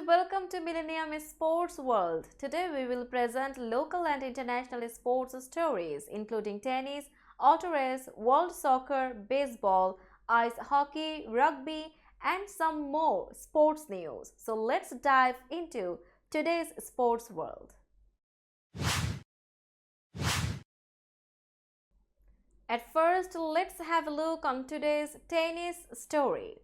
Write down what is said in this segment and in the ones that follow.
welcome to Millennium Sports World. Today we will present local and international sports stories including tennis, auto race, world soccer, baseball, ice hockey, rugby and some more sports news. So let's dive into today's sports world. At first, let's have a look on today's tennis story.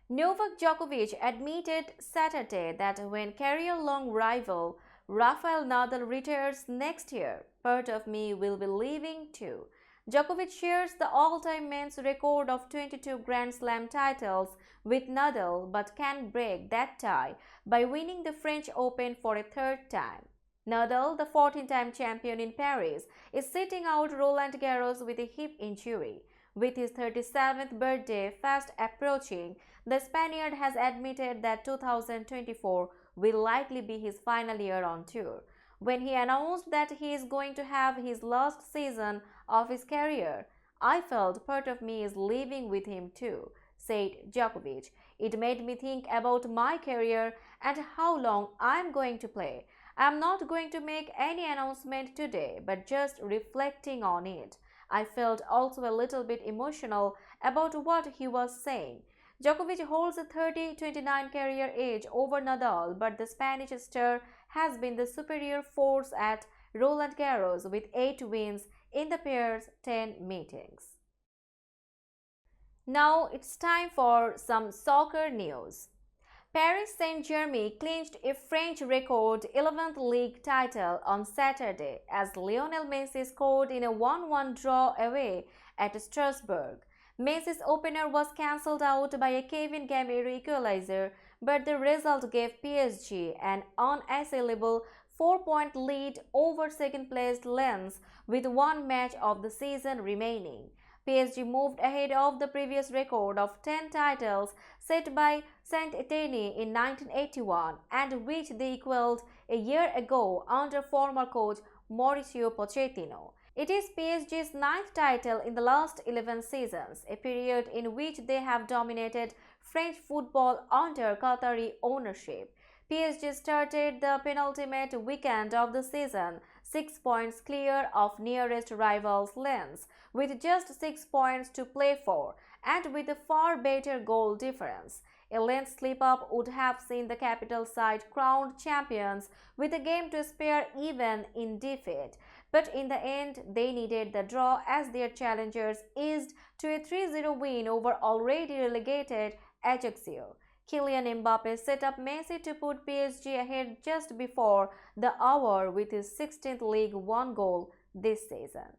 Novak Djokovic admitted Saturday that when career-long rival Rafael Nadal retires next year, part of me will be leaving too. Djokovic shares the all-time men's record of 22 Grand Slam titles with Nadal but can break that tie by winning the French Open for a third time. Nadal, the 14-time champion in Paris, is sitting out Roland Garros with a hip injury. With his 37th birthday fast approaching, the Spaniard has admitted that 2024 will likely be his final year on tour. When he announced that he is going to have his last season of his career, I felt part of me is leaving with him too, said Djokovic. It made me think about my career and how long I am going to play. I am not going to make any announcement today, but just reflecting on it. I felt also a little bit emotional about what he was saying. Djokovic holds a 30-29 career age over Nadal, but the Spanish star has been the superior force at Roland Garros with 8 wins in the pair's 10 meetings. Now it's time for some soccer news. Paris Saint-Germain clinched a French record 11th league title on Saturday as Lionel Messi scored in a 1-1 draw away at Strasbourg. Messi's opener was cancelled out by a Kevin Gamero equalizer, but the result gave PSG an unassailable 4-point lead over second-placed Lens with one match of the season remaining. PSG moved ahead of the previous record of 10 titles set by Saint-Etienne in 1981 and which they equaled a year ago under former coach Mauricio Pochettino. It is PSG's 9th title in the last 11 seasons, a period in which they have dominated French football under Qatari ownership. PSG started the penultimate weekend of the season 6 points clear of nearest rivals Lens, with just 6 points to play for and with a far better goal difference. A Lens slip-up would have seen the capital side crowned champions with a game to spare even in defeat. But in the end, they needed the draw as their challengers eased to a 3-0 win over already relegated Ajaccio. Kylian Mbappe set up Messi to put PSG ahead just before the hour with his 16th League One goal this season.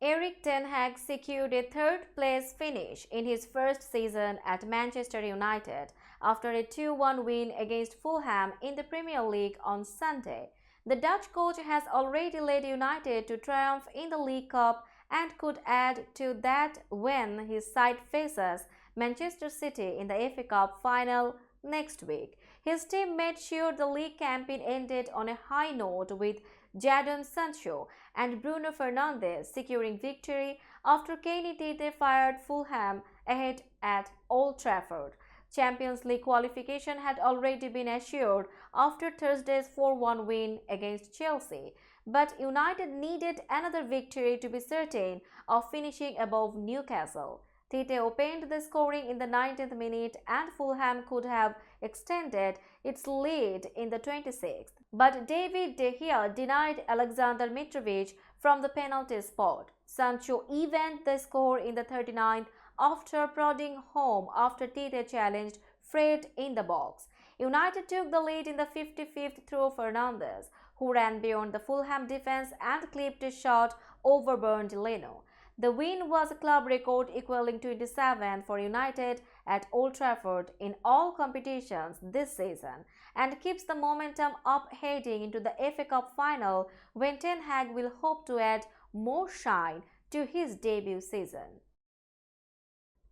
Erik ten Hag secured a third-place finish in his first season at Manchester United after a 2-1 win against Fulham in the Premier League on Sunday. The Dutch coach has already led United to triumph in the League Cup and could add to that when his side faces Manchester City in the FA Cup final next week. His team made sure the league campaign ended on a high note with Jadon Sancho and Bruno Fernandes securing victory after Kenny Tete fired Fulham ahead at Old Trafford. Champions League qualification had already been assured after Thursday's 4-1 win against Chelsea, but United needed another victory to be certain of finishing above Newcastle. Tite opened the scoring in the 90th minute and Fulham could have extended its lead in the 26th. But David De Gea denied Alexander Mitrovic from the penalty spot. Sancho evened the score in the 39th after prodding home after Tite challenged Fred in the box. United took the lead in the 55th through Fernandes, who ran beyond the Fulham defense and clipped a shot over Bernd Leno. The win was a club record equaling 27 for United at Old Trafford in all competitions this season and keeps the momentum up heading into the FA Cup final when Ten Hag will hope to add more shine to his debut season.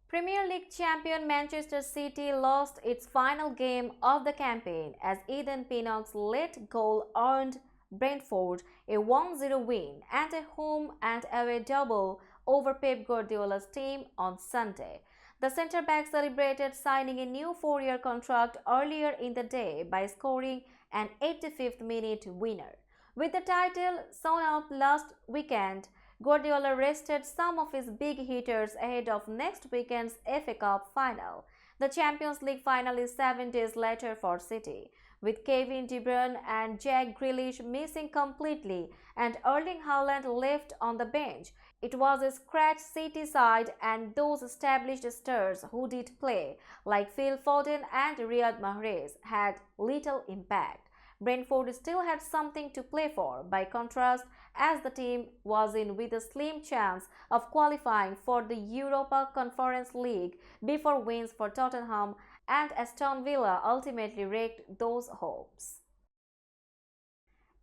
Premier League champion Manchester City lost its final game of the campaign as Eden Pinnock's late goal earned Brentford a 1-0 win and a home and away double over Pep Guardiola's team on Sunday. The centre-back celebrated signing a new 4-year contract earlier in the day by scoring an 85th-minute winner. With the title sewn up last weekend, Guardiola rested some of his big hitters ahead of next weekend's FA Cup final. The Champions League final is 7 days later for City, with Kevin De Bruyne and Jack Grealish missing completely and Erling Haaland left on the bench. It was a scratch City side, and those established stars who did play, like Phil Foden and Riyad Mahrez, had little impact. Brentford still had something to play for, by contrast, as the team was in with a slim chance of qualifying for the Europa Conference League before wins for Tottenham and Aston Villa ultimately wrecked those hopes.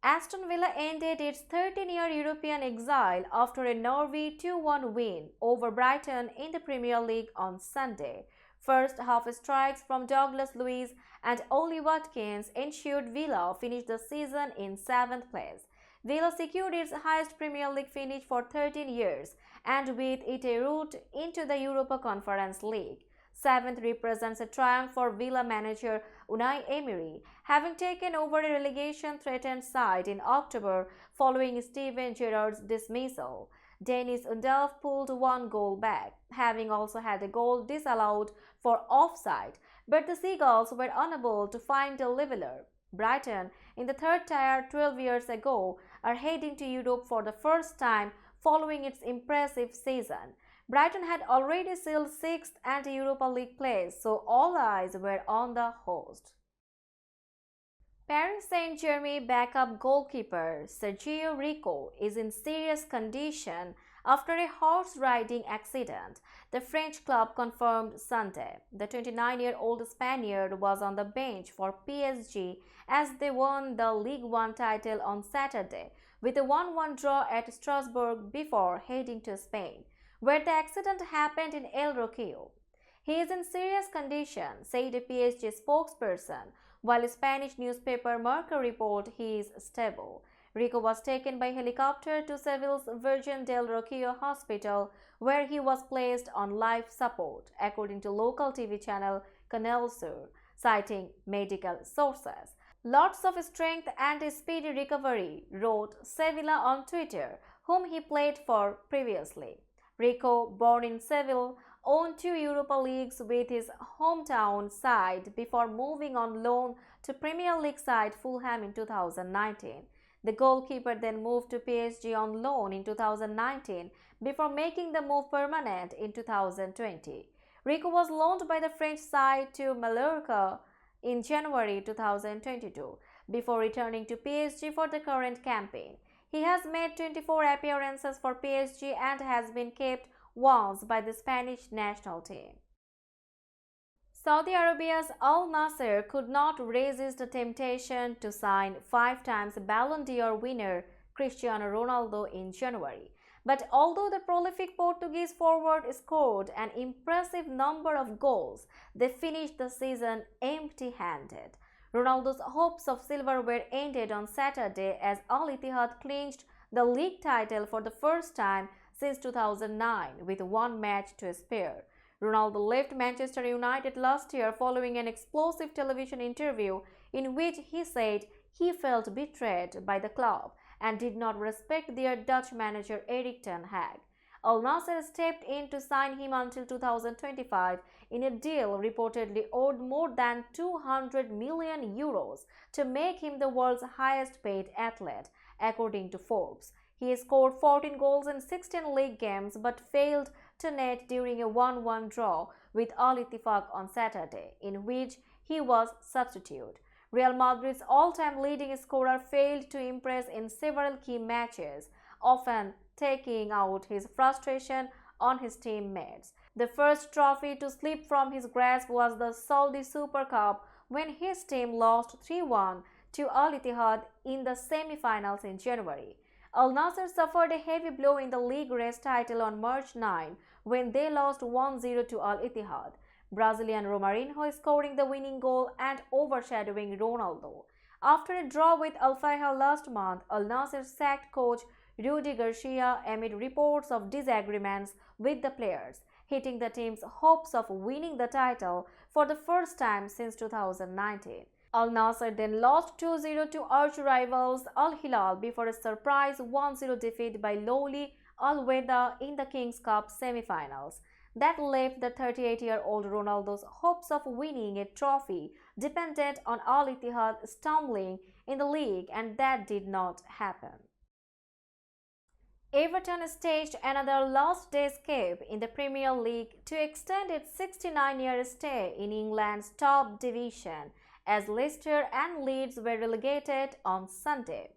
Aston Villa ended its 13-year European exile after a Norwich 2-1 win over Brighton in the Premier League on Sunday. First half strikes from Douglas Luiz and Ollie Watkins ensured Villa finished the season in 7th place. Villa secured its highest Premier League finish for 13 years and with it a route into the Europa Conference League. 7th represents a triumph for Villa manager Unai Emery, having taken over a relegation-threatened side in October following Steven Gerrard's dismissal. Dennis Undav pulled one goal back, having also had a goal disallowed for offside, but the Seagulls were unable to find a leveller. Brighton, in the third tier 12 years ago, are heading to Europe for the first time following its impressive season. Brighton had already sealed 6th and Europa League place, so all eyes were on the host. Paris Saint-Germain backup goalkeeper Sergio Rico is in serious condition after a horse-riding accident, the French club confirmed Sunday. The 29-year-old Spaniard was on the bench for PSG as they won the Ligue 1 title on Saturday with a 1-1 draw at Strasbourg before heading to Spain, where the accident happened in El Roquillo. He is in serious condition, said a PSG spokesperson, while a Spanish newspaper Marca report he is stable. Rico was taken by helicopter to Seville's Virgin del Roquillo Hospital, where he was placed on life support, according to local TV channel Canal Sur, citing medical sources. Lots of strength and a speedy recovery, wrote Sevilla on Twitter, whom he played for previously. Rico, born in Seville, won 2 Europa Leagues with his hometown side before moving on loan to Premier League side Fulham in 2019. The goalkeeper then moved to PSG on loan in 2019 before making the move permanent in 2020. Rico was loaned by the French side to Mallorca in January 2022 before returning to PSG for the current campaign. He has made 24 appearances for PSG and has been capped once by the Spanish national team. Saudi Arabia's Al Nassr could not resist the temptation to sign 5-time Ballon d'Or winner Cristiano Ronaldo in January. But although the prolific Portuguese forward scored an impressive number of goals, they finished the season empty-handed. Ronaldo's hopes of silver were ended on Saturday as Al Ittihad clinched the league title for the first time since 2009 with one match to spare. Ronaldo left Manchester United last year following an explosive television interview in which he said he felt betrayed by the club and did not respect their Dutch manager Erik ten Hag. Al Nassr stepped in to sign him until 2025 in a deal reportedly owed more than €200 million to make him the world's highest-paid athlete, according to Forbes. He scored 14 goals in 16 league games but failed to net during a 1-1 draw with Al Ittifaq on Saturday, in which he was substitute. Real Madrid's all-time leading scorer failed to impress in several key matches, often taking out his frustration on his teammates. The first trophy to slip from his grasp was the Saudi Super Cup when his team lost 3-1 to Al Ittihad in the semi-finals in January. Al Nassr suffered a heavy blow in the league race title on March 9 when they lost 1-0 to Al Ittihad. Brazilian Romarinho scoring the winning goal and overshadowing Ronaldo. After a draw with Al Fayha last month, Al Nassr sacked coach Rudi Garcia amid reports of disagreements with the players. hitting the team's hopes of winning the title for the first time since 2019. Al Nassr then lost 2-0 to arch-rivals Al Hilal before a surprise 1-0 defeat by lowly Al Wehda in the Kings Cup semi-finals. That left the 38-year-old Ronaldo's hopes of winning a trophy dependent on Al Ittihad stumbling in the league, and that did not happen. Everton staged another last-day escape in the Premier League to extend its 69-year stay in England's top division as Leicester and Leeds were relegated on Sunday.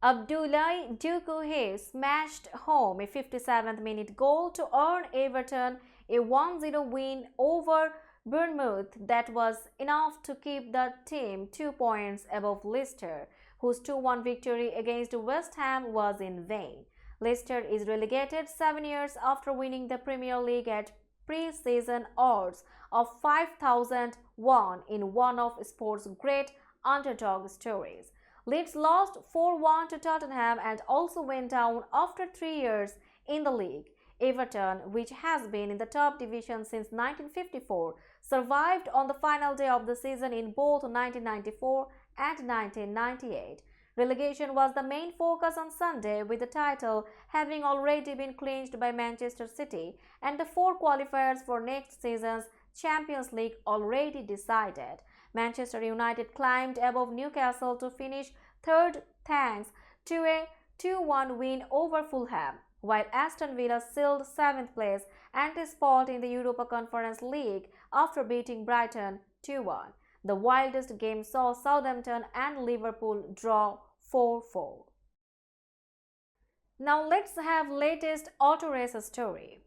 Abdoulaye Doucouré smashed home a 57th-minute goal to earn Everton a 1-0 win over Bournemouth that was enough to keep the team 2 points above Leicester, whose 2-1 victory against West Ham was in vain. Leicester is relegated 7 years after winning the Premier League at pre-season odds of 5,001 in one of sport's great underdog stories. Leeds lost 4-1 to Tottenham and also went down after 3 years in the league. Everton, which has been in the top division since 1954, survived on the final day of the season in both 1994 and 1998. Relegation was the main focus on Sunday, with the title having already been clinched by Manchester City and the 4 qualifiers for next season's Champions League already decided. Manchester United climbed above Newcastle to finish third thanks to a 2-1 win over Fulham, while Aston Villa sealed 7th place and a spot in the Europa Conference League after beating Brighton 2-1. The wildest game saw Southampton and Liverpool draw 4-4. Now let's have latest auto race story.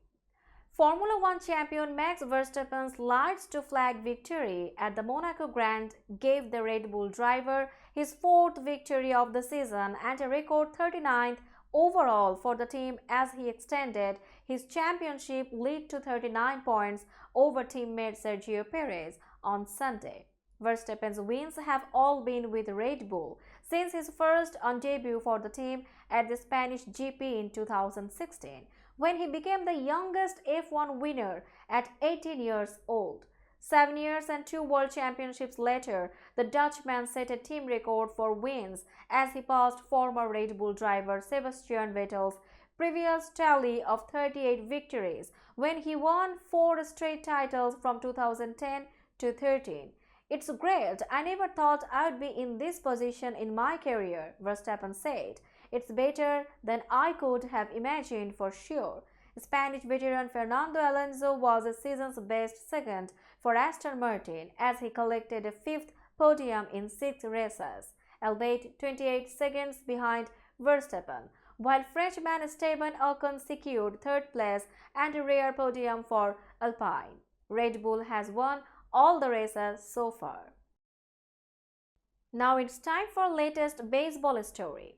Formula One champion Max Verstappen's lights-to-flag victory at the Monaco Grand gave the Red Bull driver his 4th victory of the season and a record 39th overall for the team as he extended his championship lead to 39 points over teammate Sergio Perez on Sunday. Verstappen's wins have all been with Red Bull since his first on debut for the team at the Spanish GP in 2016, when he became the youngest F1 winner at 18 years old. 7 years and 2 World Championships later, the Dutchman set a team record for wins as he passed former Red Bull driver Sebastian Vettel's previous tally of 38 victories when he won 4 straight titles from 2010 to 13. "It's great. I never thought I'd be in this position in my career," Verstappen said. "It's better than I could have imagined for sure." Spanish veteran Fernando Alonso was the season's best second for Aston Martin as he collected a 5th podium in 6 races, albeit 28 seconds behind Verstappen, while Frenchman Esteban Ocon secured 3rd place and a rare podium for Alpine. Red Bull has won all the races so far. Now it's time for latest baseball story.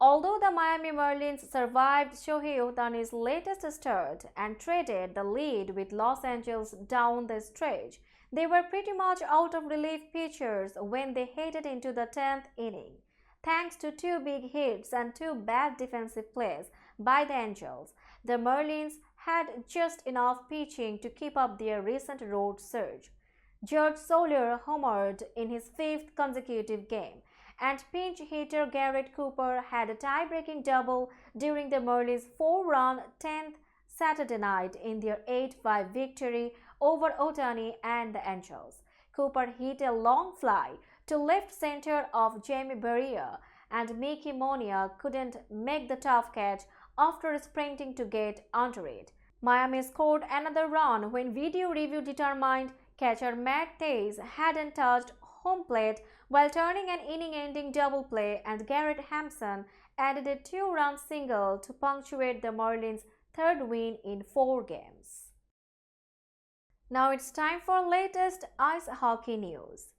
Although the Miami Marlins survived Shohei Ohtani's latest start and traded the lead with Los Angeles down the stretch, they were pretty much out of relief pitchers when they headed into the 10th inning. Thanks to 2 big hits and 2 bad defensive plays by the Angels, the Marlins had just enough pitching to keep up their recent road surge. George Soler homered in his 5th consecutive game, and pinch hitter Garrett Cooper had a tie-breaking double during the Marlins' 4-run 10th Saturday night in their 8-5 victory over Ohtani and the Angels. Cooper hit a long fly to left center of Jamie Barria, and Mickey Monia couldn't make the tough catch after sprinting to get under it. Miami scored another run when video review determined catcher Matt Tays hadn't touched home plate while turning an inning-ending double play, and Garrett Hampson added a 2-run single to punctuate the Marlins' 3rd win in 4 games. Now it's time for latest ice hockey news.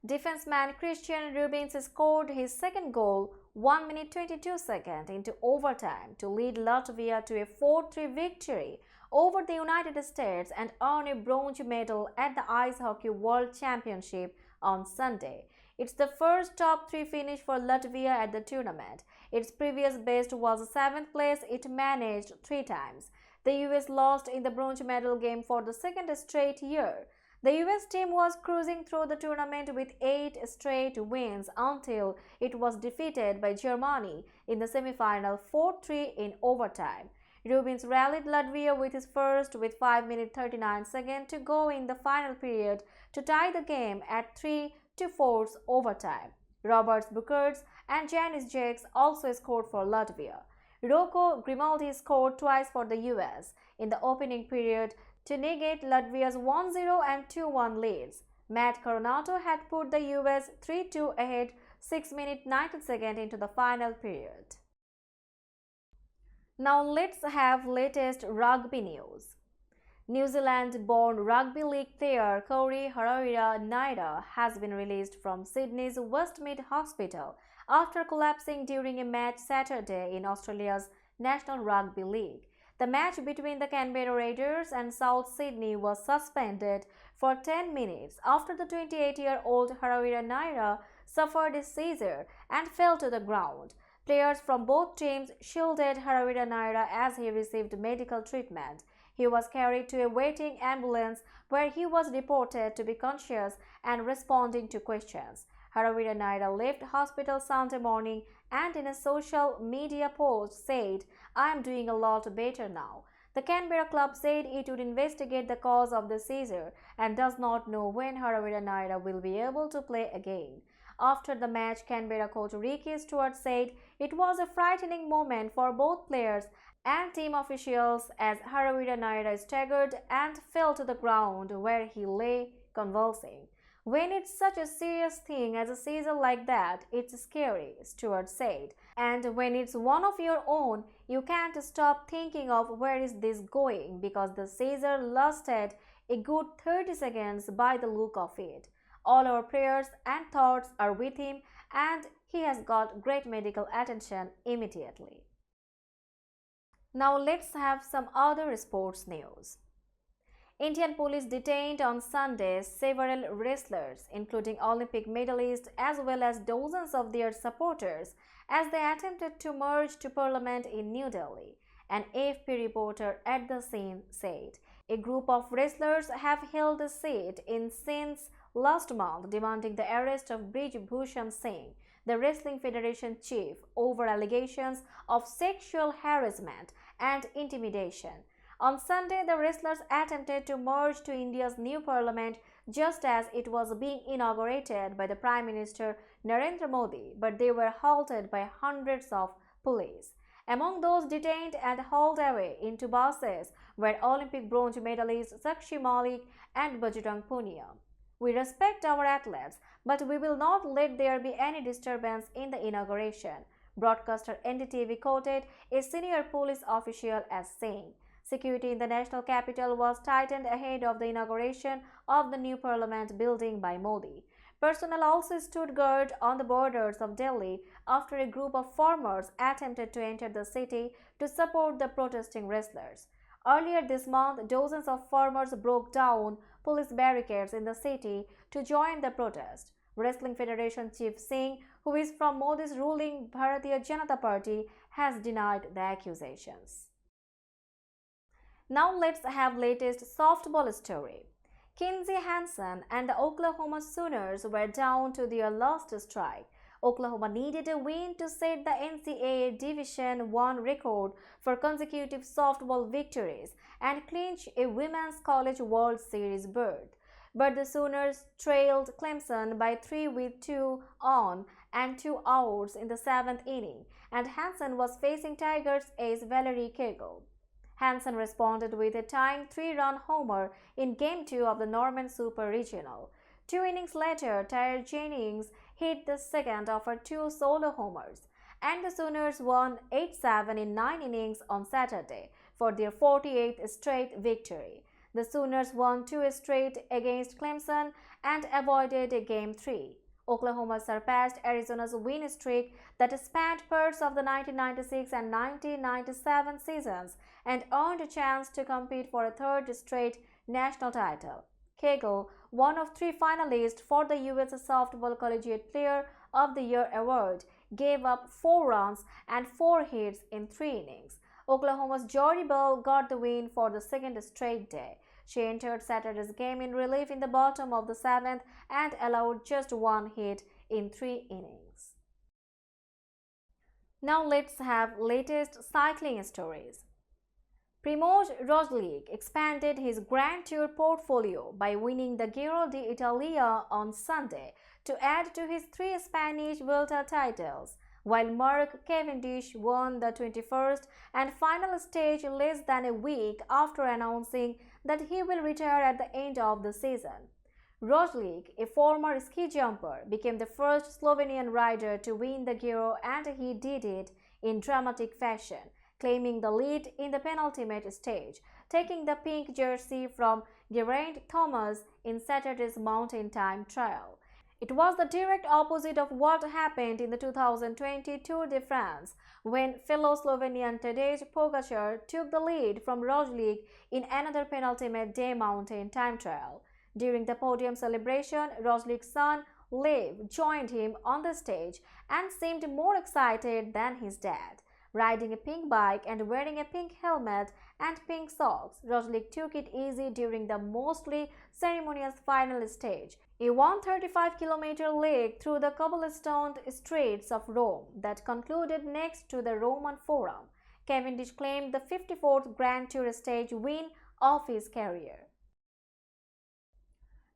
Defenseman Christian Rubins scored his 2nd goal 1 minute 22 seconds into overtime to lead Latvia to a 4-3 victory over the United States and earn a bronze medal at the Ice Hockey World Championship on Sunday. It's the first top 3 finish for Latvia at the tournament. Its previous best was 7th place it managed 3 times. the US lost in the bronze medal game for the second straight year. The US team was cruising through the tournament with 8 straight wins until it was defeated by Germany in the semi-final 4-3 in overtime. Rubins rallied Latvia with his first with 5 minutes 39 seconds to go in the final period to tie the game at 3-4 overtime. Roberts Bukarts and Janis Jakes also scored for Latvia. Rocco Grimaldi scored twice for the US in the opening period to negate Latvia's 1-0 and 2-1 leads. Matt Coronato had put the US 3-2 ahead 6 minutes 90 seconds into the final period. Now let's have latest rugby news. New Zealand-born rugby league player Corey Harawira-Naera has been released from Sydney's Westmead Hospital after collapsing during a match Saturday in Australia's National Rugby League. The match between the Canberra Raiders and South Sydney was suspended for 10 minutes after the 28-year-old Harawira-Naera suffered a seizure and fell to the ground. Players from both teams shielded Harawira-Naera as he received medical treatment. He was carried to a waiting ambulance where he was reported to be conscious and responding to questions. Harawira-Naera left hospital Sunday morning and in a social media post said, "I am doing a lot better now." The Canberra club said it would investigate the cause of the seizure and does not know when Harawira-Naera will be able to play again. After the match, Canberra coach Ricky Stuart said it was a frightening moment for both players and team officials as Harawira-Naera staggered and fell to the ground where he lay convulsing. "When it's such a serious thing as a seizure like that, it's scary," Stuart said. "And when it's one of your own, you can't stop thinking of where is this going because the seizure lasted a good 30 seconds by the look of it. All our prayers and thoughts are with him and he has got great medical attention immediately." Now let's have some other sports news. Indian police detained on Sunday several wrestlers, including Olympic medalists as well as dozens of their supporters, as they attempted to march to Parliament in New Delhi. An AFP reporter at the scene said, "A group of wrestlers have held a sit in since last month demanding the arrest of Brij Bhushan Singh, the Wrestling Federation chief, over allegations of sexual harassment and intimidation." On Sunday, the wrestlers attempted to march to India's new parliament just as it was being inaugurated by the Prime Minister Narendra Modi, but they were halted by hundreds of police. Among those detained and hauled away into buses were Olympic bronze medalists Sakshi Malik and Bajrang Punia. "We respect our athletes, but we will not let there be any disturbance in the inauguration," broadcaster NDTV quoted a senior police official as saying. Security in the national capital was tightened ahead of the inauguration of the new parliament building by Modi. Personnel also stood guard on the borders of Delhi after a group of farmers attempted to enter the city to support the protesting wrestlers. Earlier this month, dozens of farmers broke down police barricades in the city to join the protest. Wrestling Federation Chief Singh, who is from Modi's ruling Bharatiya Janata Party, has denied the accusations. Now let's have latest softball story. Kinsey Hansen and the Oklahoma Sooners were down to their last strike. Oklahoma needed a win to set the NCAA Division I record for consecutive softball victories and clinch a Women's College World Series berth. But the Sooners trailed Clemson by 3 with 2 on and 2 outs in the 7th inning, and Hansen was facing Tigers ace Valerie Kegel. Hansen responded with a tying 3-run homer in Game 2 of the Norman Super Regional. 2 innings later, Tyre Jennings hit the second of her 2 solo homers, and the Sooners won 8-7 in 9 innings on Saturday for their 48th straight victory. The Sooners won 2 straight against Clemson and avoided a Game 3. Oklahoma surpassed Arizona's win streak that spanned parts of the 1996 and 1997 seasons and earned a chance to compete for a 3rd straight national title. Kegel, one of 3 finalists for the U.S. Softball Collegiate Player of the Year award, gave up 4 runs and 4 hits in 3 innings. Oklahoma's Jory Bell got the win for the second straight day. She entered Saturday's game in relief in the bottom of the seventh and allowed just one hit in 3 innings. Now let's have latest cycling stories. Primož Roglic expanded his Grand Tour portfolio by winning the Giro d'Italia on Sunday to add to his 3 Spanish Vuelta titles, while Mark Cavendish won the 21st and final stage less than a week after announcing that he will retire at the end of the season. Roglic, a former ski jumper, became the first Slovenian rider to win the Giro, and he did it in dramatic fashion, claiming the lead in the penultimate stage, taking the pink jersey from Geraint Thomas in Saturday's mountain time trial. It was the direct opposite of what happened in the 2020 Tour de France, when fellow Slovenian Tadej Pogačar took the lead from Roglic in another penultimate day mountain time trial. During the podium celebration, Roglic's son Lev joined him on the stage and seemed more excited than his dad. Riding a pink bike and wearing a pink helmet and pink socks, Roglic took it easy during the mostly ceremonious final stage, a 135-kilometer leg through the cobblestoned streets of Rome that concluded next to the Roman Forum. Cavendish claimed the 54th Grand Tour stage win of his career.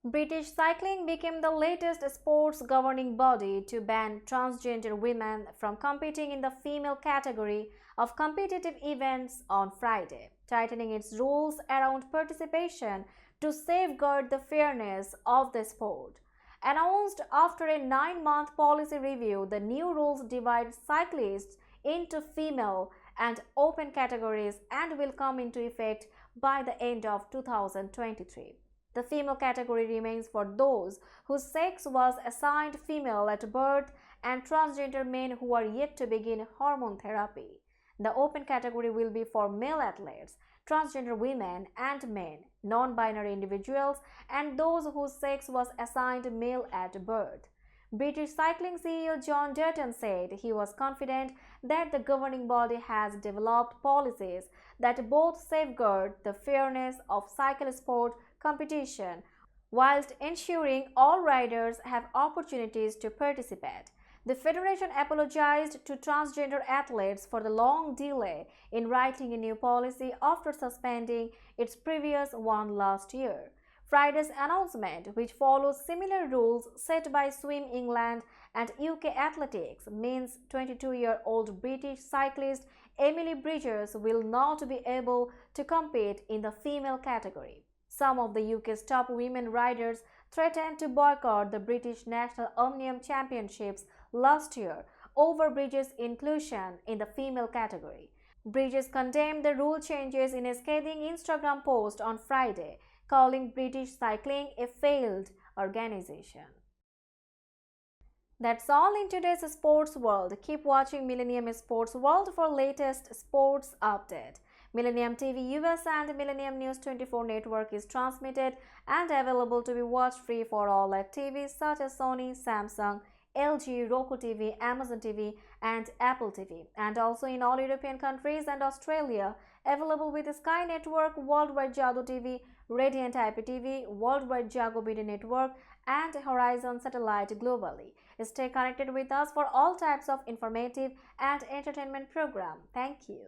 British cycling became the latest sports governing body to ban transgender women from competing in the female category of competitive events on Friday, tightening its rules around participation to safeguard the fairness of the sport. Announced after a 9-month policy review, the new rules divide cyclists into female and open categories and will come into effect by the end of 2023. The female category remains for those whose sex was assigned female at birth and transgender men who are yet to begin hormone therapy. The open category will be for male athletes, transgender women and men, non-binary individuals, and those whose sex was assigned male at birth. British cycling CEO John Dutton said he was confident that the governing body has developed policies that both safeguard the fairness of cycle sport competition whilst ensuring all riders have opportunities to participate. The federation apologized to transgender athletes for the long delay in writing a new policy after suspending its previous one last year. Friday's announcement, which follows similar rules set by Swim England and UK Athletics, means 22-year-old British cyclist Emily Bridges will not be able to compete in the female category. Some of the UK's top women riders threatened to boycott the British National Omnium Championships last year over Bridges' inclusion in the female category. Bridges condemned the rule changes in a scathing Instagram post on Friday, calling British cycling a failed organization. That's all in today's sports world. Keep watching Millennium Sports World for latest sports update. Millennium TV US and Millennium News 24 network is transmitted and available to be watched free for all at TVs such as Sony, Samsung, LG, Roku TV, Amazon TV and Apple TV, and also in all European countries and Australia, available with Sky Network, Worldwide Jago TV, Radiant IPTV, Worldwide Jago BD Network and Horizon Satellite globally. Stay connected with us for all types of informative and entertainment program. Thank you.